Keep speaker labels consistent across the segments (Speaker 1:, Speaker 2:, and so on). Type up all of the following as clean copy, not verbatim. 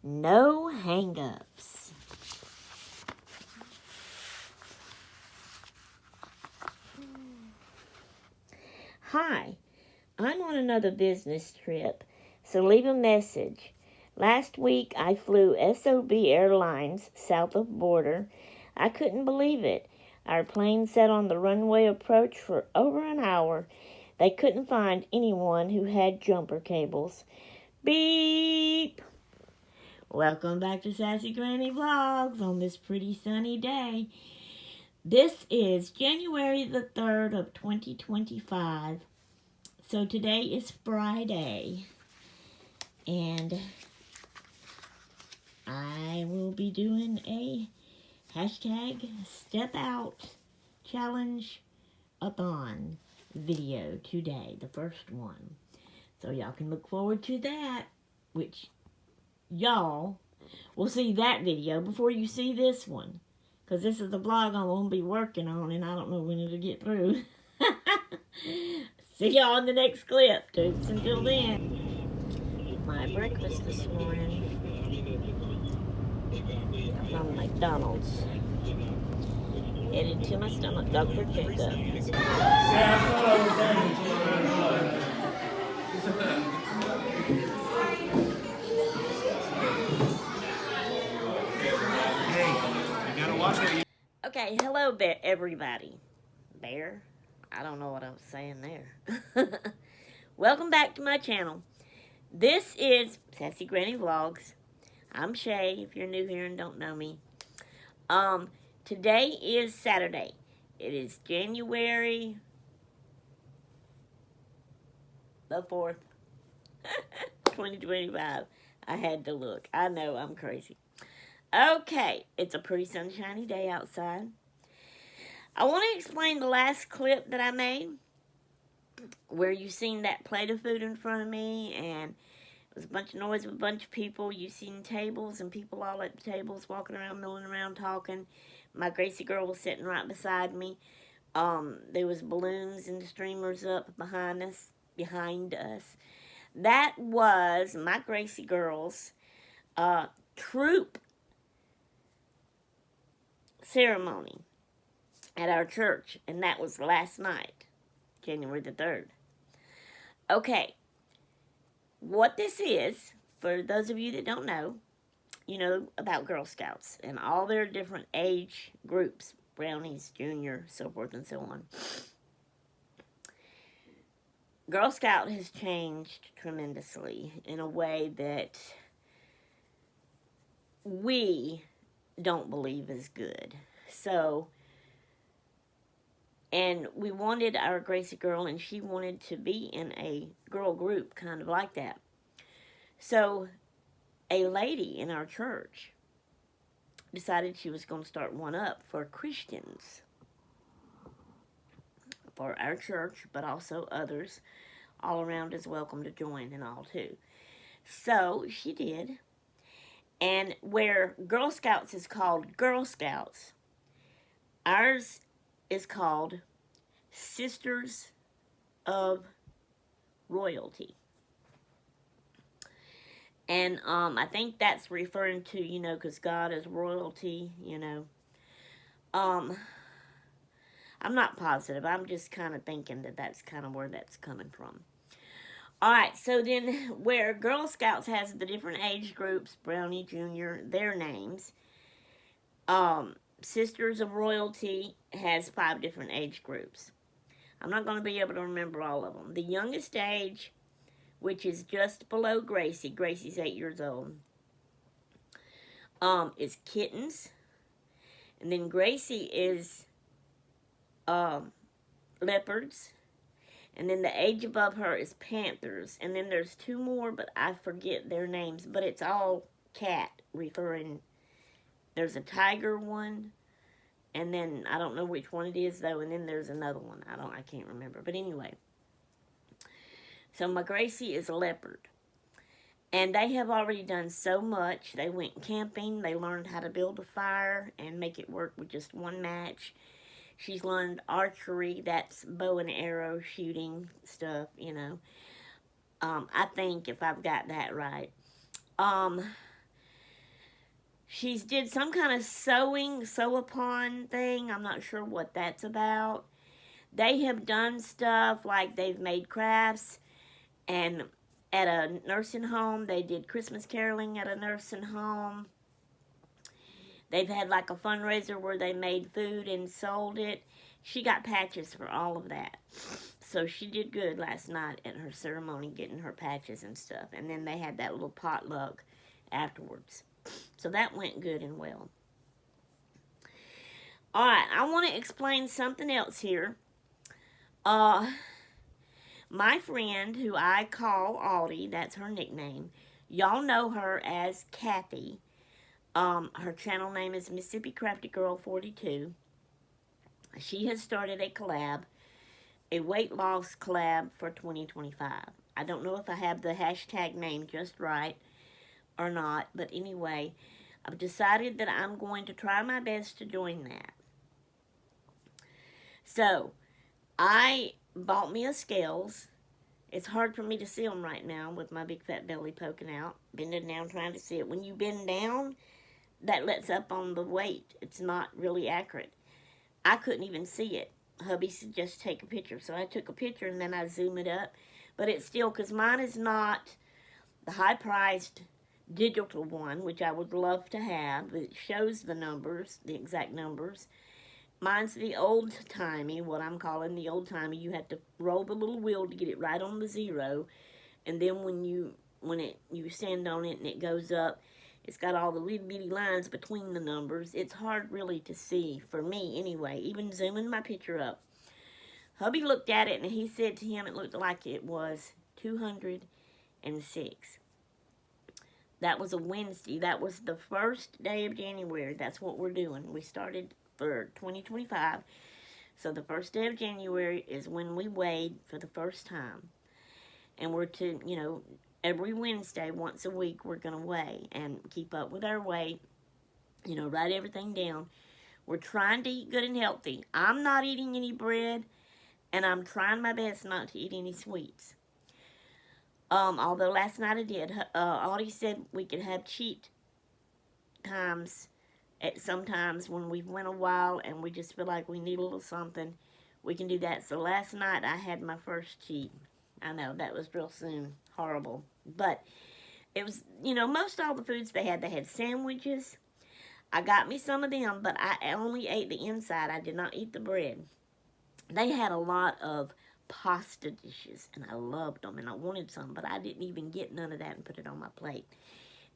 Speaker 1: No hang-ups. Hi, I'm on another business trip, so leave a message. Last week I flew SOB Airlines south of border. I couldn't believe it. Our plane sat on the runway approach for over an hour. They couldn't find anyone who had jumper cables. Beep! Welcome back to Sassy Granny Vlogs on this pretty sunny day. This is January the 3rd of 2025. So today is Friday. And I will be doing a hashtag Step Out Challenge-a-thon video today, the first one. So y'all can look forward to that, which y'all will see that video before you see this one. Because this is the vlog I'm going to be working on, and I don't know when it'll get through. See y'all in the next clip. Toots until then. My breakfast this morning from McDonald's. Headed to my stomach doctor checkup. Okay, hello everybody. Bear? I don't know what I was saying there. Welcome back to my channel. This is Sassy Granny Vlogs. I'm Shay, if you're new here and don't know me. Today is Saturday. It is January the 4th, 2025. I had to look. I know, I'm crazy. Okay, it's a pretty sunshiny day outside. I want to explain the last clip that I made, where you seen that plate of food in front of me, and it was a bunch of noise with a bunch of people. You seen tables and people all at the tables walking around, milling around, talking. My Gracie girl was sitting right beside me. There was balloons and streamers up behind us. That was my Gracie girl's troop ceremony at our church, and that was last night, January the 3rd. Okay, what this is, for those of you that don't know, you know about Girl Scouts and all their different age groups, brownies, junior, so forth and so on. Girl Scout has changed tremendously in a way that we don't believe is good. So, and we wanted our Gracie girl, and she wanted to be in a girl group, kind of like that. So, a lady in our church decided she was going to start one up for Christians. For our church, but also others all around is welcome to join and all too. So, she did. And where Girl Scouts is called Girl Scouts, ours is called Sisters of Royalty. And I think that's referring to, you know, because God is royalty, you know. I'm not positive. I'm just kind of thinking that that's kind of where that's coming from. Alright, so then where Girl Scouts has the different age groups, Brownie, Junior, their names, Sisters of Royalty has 5 different age groups. I'm not going to be able to remember all of them. The youngest age, which is just below Gracie, Gracie's 8 years old, is kittens. And then Gracie is leopards. And then the age above her is panthers. And then there's 2 more, but I forget their names. But it's all cat, referring. There's a tiger one. And then I don't know which one it is, though. And then there's another one. I can't remember. But anyway. So my Gracie is a leopard. And they have already done so much. They went camping. They learned how to build a fire and make it work with just one match. She's learned archery. That's bow and arrow shooting stuff, you know. I think, if I've got that right. She's did some kind of sew-upon thing. I'm not sure what that's about. They have done stuff like they've made crafts, and at a nursing home, they did Christmas caroling at a nursing home. They've had like a fundraiser where they made food and sold it. She got patches for all of that. So she did good last night at her ceremony, getting her patches and stuff. And then they had that little potluck afterwards. So that went good and well. Alright, I want to explain something else here. My friend, who I call Audie, that's her nickname. Y'all know her as Kathy. Her channel name is Mississippi Crafty Girl 42. She has started a collab, a weight loss collab for 2025. I don't know if I have the hashtag name just right or not, but anyway, I've decided that I'm going to try my best to join that. So, I bought me a scales. It's hard for me to see them right now with my big fat belly poking out. Bending down trying to see it. When you bend down, that lets up on the weight. It's not really accurate. I couldn't even see it. Hubby said just take a picture. So I took a picture and then I zoom it up. But it's still, because mine is not the high-priced digital one, which I would love to have. It shows the numbers, the exact numbers. Mine's the old-timey, what I'm calling the old-timey. You have to roll the little wheel to get it right on the zero. And then when you stand on it and it goes up, it's got all the little bitty lines between the numbers. It's hard really to see, for me anyway, even zooming my picture up. Hubby looked at it and he said to him it looked like it was 206. That was a Wednesday. That was the first day of January. That's what we're doing. We started for 2025. So the first day of January is when we weighed for the first time. And we're to, every Wednesday, once a week, we're going to weigh and keep up with our weight, write everything down. We're trying to eat good and healthy. I'm not eating any bread, and I'm trying my best not to eat any sweets. Although last night I did. Audie said we could have cheat times at sometimes when we've went a while and we just feel like we need a little something. We can do that. So last night I had my first cheat. I know, that was real soon. Horrible. But it was, most all the foods they had sandwiches. I got me some of them, but I only ate the inside. I did not eat the bread. They had a lot of pasta dishes, and I loved them, and I wanted some, but I didn't even get none of that and put it on my plate.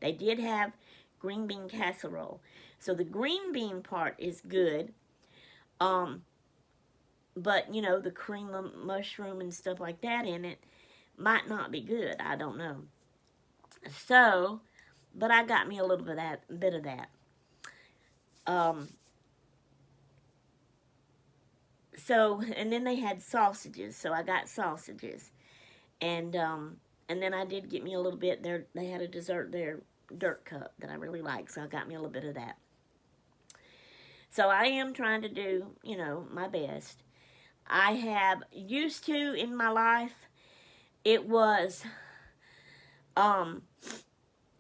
Speaker 1: They did have green bean casserole. So the green bean part is good. But, the cream of mushroom and stuff like that in it might not be good. I don't know. So, but I got me a little bit of that. So, and then they had sausages. So I got sausages. And then I did get me a little bit there. They had a dessert there, dirt cup, that I really like. So I got me a little bit of that. So I am trying to do, my best. I have used to in my life, it was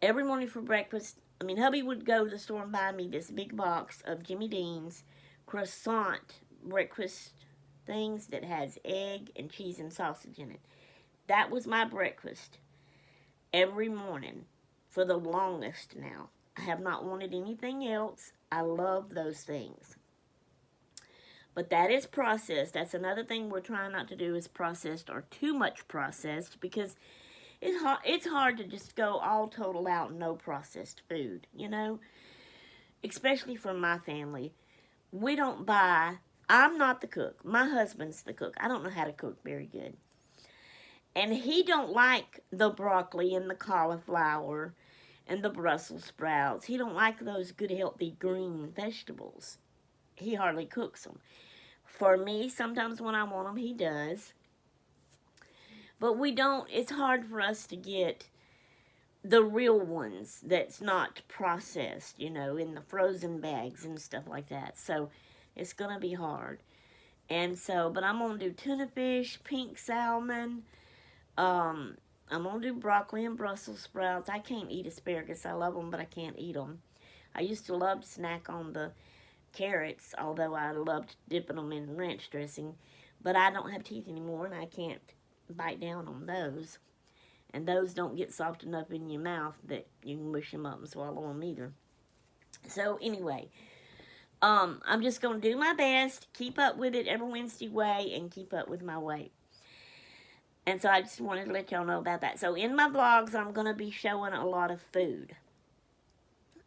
Speaker 1: every morning for breakfast. Hubby would go to the store and buy me this big box of Jimmy Dean's croissant breakfast things that has egg and cheese and sausage in it. That was my breakfast every morning for the longest now. I have not wanted anything else. I love those things. But that is processed. That's another thing we're trying not to do is processed or too much processed, because it's hard to just go all total out no processed food, Especially for my family. We don't buy, I'm not the cook. My husband's the cook. I don't know how to cook very good. And he don't like the broccoli and the cauliflower and the Brussels sprouts. He don't like those good healthy green vegetables. He hardly cooks them. For me, sometimes when I want them, he does. But it's hard for us to get the real ones that's not processed, in the frozen bags and stuff like that. So it's going to be hard. And so, but I'm going to do tuna fish, pink salmon. I'm going to do broccoli and Brussels sprouts. I can't eat asparagus. I love them, but I can't eat them. I used to love to snack on the carrots, although I loved dipping them in ranch dressing. But I don't have teeth anymore, and I can't bite down on those. And those don't get soft enough in your mouth that you can mush them up and swallow them either. So anyway, I'm just going to do my best, keep up with it every Wednesday way, and keep up with my weight. And so I just wanted to let y'all know about that. So in my vlogs, I'm going to be showing a lot of food.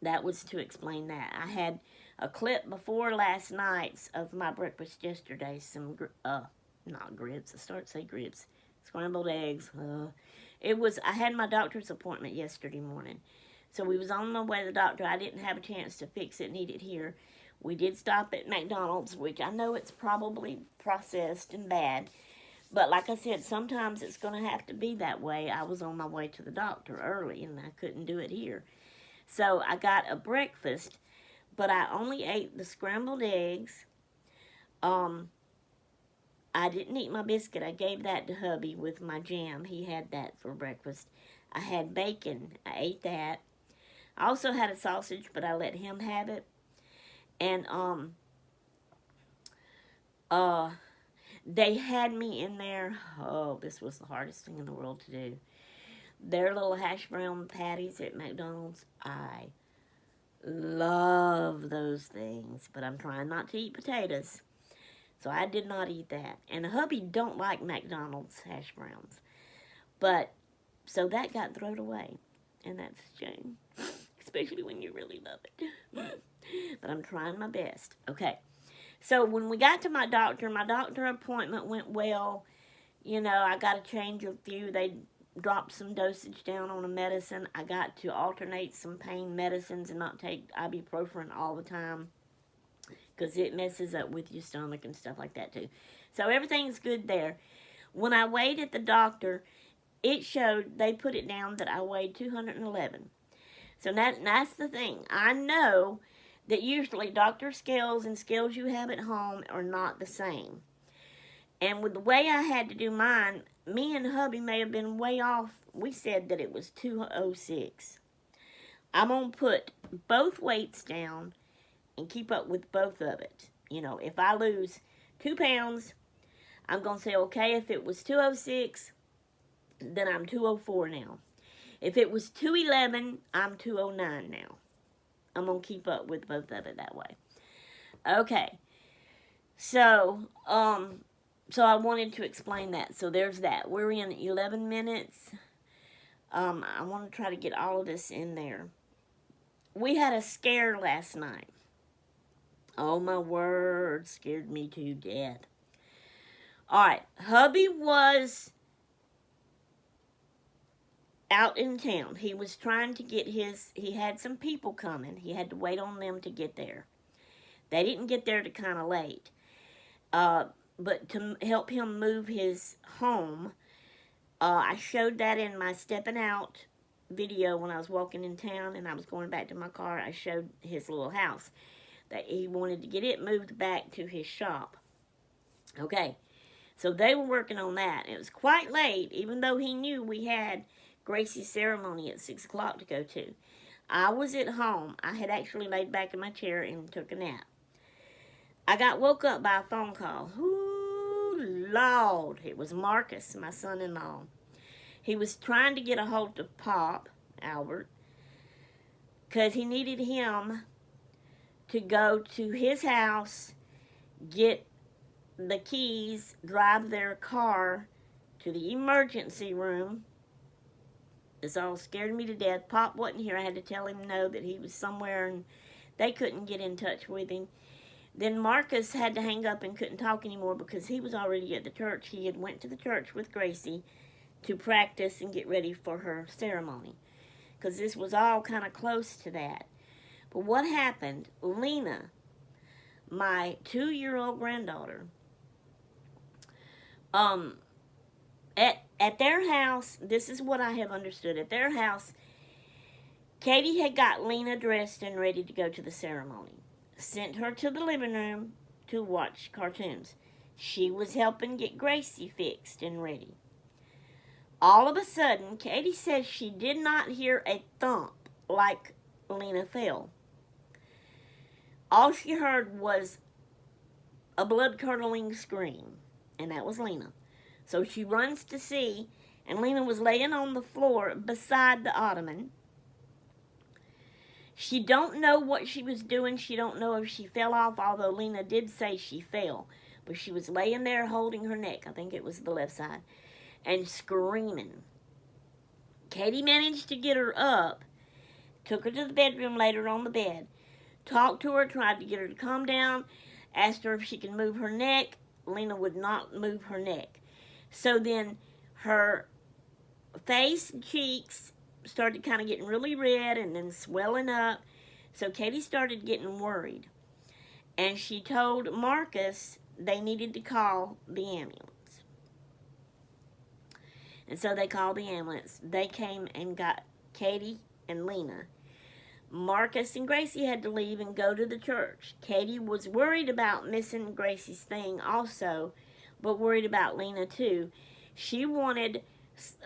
Speaker 1: That was to explain that. I had a clip before last night's of my breakfast yesterday. Some, not grits. I started to say grits. Scrambled eggs. I had my doctor's appointment yesterday morning. So we was on my way to the doctor. I didn't have a chance to fix it and eat it here. We did stop at McDonald's, which I know it's probably processed and bad. But like I said, sometimes it's going to have to be that way. I was on my way to the doctor early, and I couldn't do it here. So I got a breakfast, but I only ate the scrambled eggs. I didn't eat my biscuit. I gave that to hubby with my jam. He had that for breakfast. I had bacon. I ate that. I also had a sausage, but I let him have it. And they had me in there. Oh, this was the hardest thing in the world to do. Their little hash brown patties at McDonald's. I love those things, but I'm trying not to eat potatoes. So I did not eat that. And hubby don't like McDonald's hash browns. But, so that got thrown away. And that's a shame. Especially when you really love it. But I'm trying my best. Okay. So when we got to my doctor appointment went well. You know, I got to change a few. They dropped some dosage down on a medicine. I got to alternate some pain medicines and not take ibuprofen all the time, because it messes up with your stomach and stuff like that too. So everything's good there. When I weighed at the doctor, it showed, they put it down that I weighed 211. So that's the thing. I know that usually doctor scales and scales you have at home are not the same. And with the way I had to do mine, me and hubby may have been way off. We said that it was 206. I'm going to put both weights down and keep up with both of it. You know, if I lose 2 pounds, I'm going to say, okay, if it was 206, then I'm 204 now. If it was 211, I'm 209 now. I'm going to keep up with both of it that way. Okay. So I wanted to explain that. So there's that. We're in 11 minutes. I want to try to get all of this in there. We had a scare last night. Oh, my word, scared me to death. All right, hubby was out in town. He was trying to get he had some people coming. He had to wait on them to get there. They didn't get there till kind of late. But to help him move his home, I showed that in my stepping out video when I was walking in town and I was going back to my car. I showed his little house that he wanted to get it moved back to his shop. Okay, so they were working on that. It was quite late, even though he knew we had Gracie's ceremony at 6 o'clock to go to. I was at home. I had actually laid back in my chair and took a nap. I got woke up by a phone call. Ooh, Lord. It was Marcus, my son-in-law. He was trying to get a hold of Pop, Albert, because he needed him to go to his house, get the keys, drive their car to the emergency room. This all scared me to death. Pop wasn't here. I had to tell him no, that he was somewhere and they couldn't get in touch with him. Then Marcus had to hang up and couldn't talk anymore because he was already at the church. He had went to the church with Gracie to practice and get ready for her ceremony, because this was all kind of close to that. But what happened, Lena, my 2-year-old granddaughter, at their house, this is what I have understood. At their house, Katie had got Lena dressed and ready to go to the ceremony. Sent her to the living room to watch cartoons. She was helping get Gracie fixed and ready. All of a sudden, Katie says she did not hear a thump like Lena fell. All she heard was a blood-curdling scream, and that was Lena. So she runs to see, and Lena was laying on the floor beside the ottoman. She don't know what she was doing. She don't know if she fell off, although Lena did say she fell. But she was laying there holding her neck, I think it was the left side, and screaming. Katie managed to get her up, took her to the bedroom, laid her on the bed, talked to her, tried to get her to calm down, asked her if she could move her neck. Lena would not move her neck. So then her face and cheeks started kind of getting really red and then swelling up. So Katie started getting worried. And she told Marcus they needed to call the ambulance. And so they called the ambulance. They came and got Katie and Lena. Marcus and Gracie had to leave and go to the church. Katie was worried about missing Gracie's thing also, but worried about Lena too. She wanted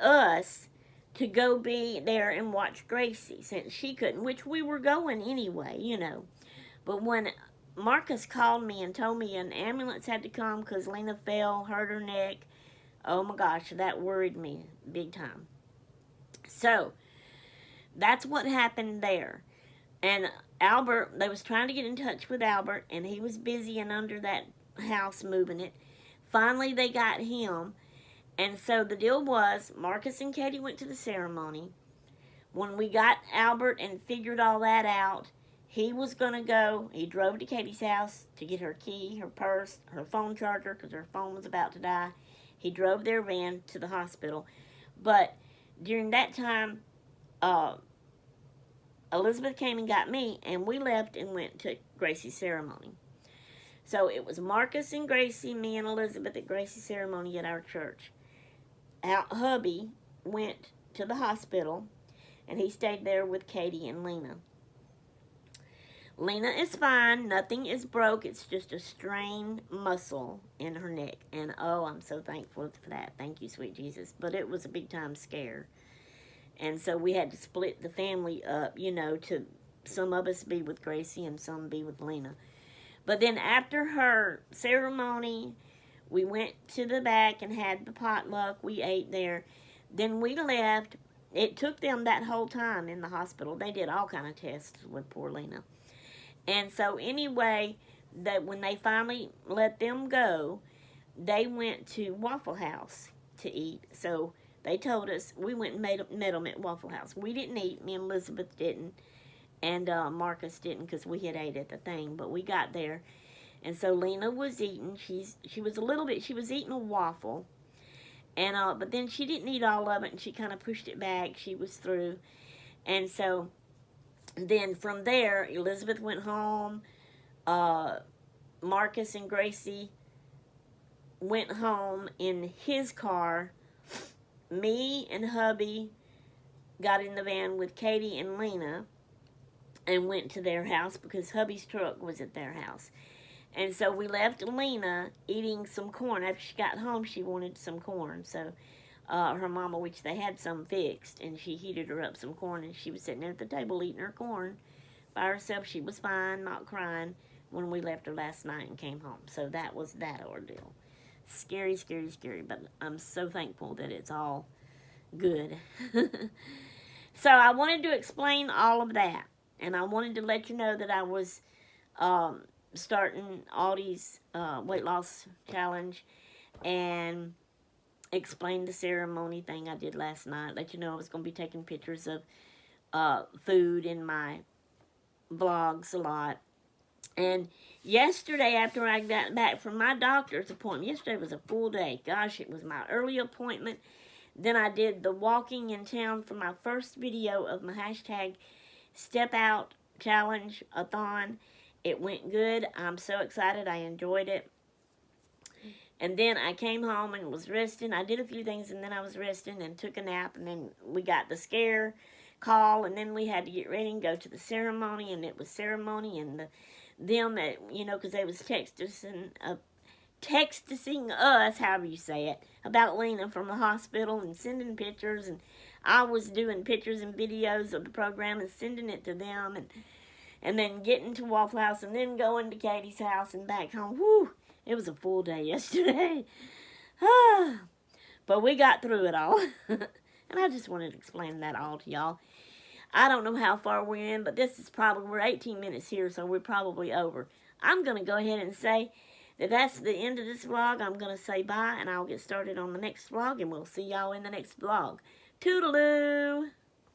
Speaker 1: us to go be there and watch Gracie since she couldn't, which we were going anyway, you know. But when Marcus called me and told me an ambulance had to come because Lena fell, hurt her neck, oh my gosh, that worried me big time. So that's what happened there. And Albert, they was trying to get in touch with Albert, and he was busy and under that house moving it. Finally, they got him. And so the deal was, Marcus and Katie went to the ceremony. When we got Albert and figured all that out, he was going to go. He drove to Katie's house to get her key, her purse, her phone charger, because her phone was about to die. He drove their van to the hospital. But during that time, Elizabeth came and got me, and we left and went to Gracie's ceremony. So it was Marcus and Gracie, me and Elizabeth at Gracie's ceremony at our church. Hubby went to the hospital, and he stayed there with Katie and Lena. Lena is fine. Nothing is broke. It's just a strained muscle in her neck. And, oh, I'm so thankful for that. Thank you, sweet Jesus. But it was a big-time scare. And so we had to split the family up, you know, to some of us be with Gracie and some be with Lena. But then after her ceremony, we went to the back and had the potluck. We ate there. Then we left. It took them that whole time in the hospital. They did all kind of tests with poor Lena. And so anyway, that when they finally let them go, they went to Waffle House to eat. So they told us, we went and met them at Waffle House. We didn't eat. Me and Elizabeth didn't. And Marcus didn't because we had ate at the thing. But we got there. And so Lena was eating. She was eating a waffle. And but then she didn't eat all of it, and she kind of pushed it back. She was through. And so then from there, Elizabeth went home. Marcus and Gracie went home in his car. Me and hubby got in the van with Katie and Lena and went to their house because hubby's truck was at their house. And so we left Lena eating some corn. After she got home, she wanted some corn. So her mama, which they had some fixed, and she heated her up some corn, and she was sitting there at the table eating her corn by herself. She was fine, not crying, when we left her last night and came home. So that was that ordeal. Scary, scary, scary. But I'm so thankful that it's all good. So I wanted to explain all of that. And I wanted to let you know that I was starting Audie's weight loss challenge and explain the ceremony thing I did last night. Let you know I was going to be taking pictures of food in my vlogs a lot. And yesterday, after I got back from my doctor's appointment, yesterday was a full day. Gosh, it was my early appointment. Then I did the walking in town for my first video of my hashtag Step Out Challenge a-thon. It went good. I'm so excited. I enjoyed it. And then I came home and was resting. I did a few things, and then I was resting and took a nap. And then we got the scare call, and then we had to get ready and go to the ceremony. And it was ceremony, and them that, you know, because they was texting us, however you say it, about Lena from the hospital and sending pictures. And I was doing pictures and videos of the program and sending it to them. and then getting to Waffle House, and then going to Katie's house and back home. Whew, it was a full day yesterday. But we got through it all. And I just wanted to explain that all to y'all. I don't know how far we're in, but this is probably, we're 18 minutes here, so we're probably over. I'm going to go ahead and say that that's the end of this vlog. I'm going to say bye, and I'll get started on the next vlog, and we'll see y'all in the next vlog. Toodaloo!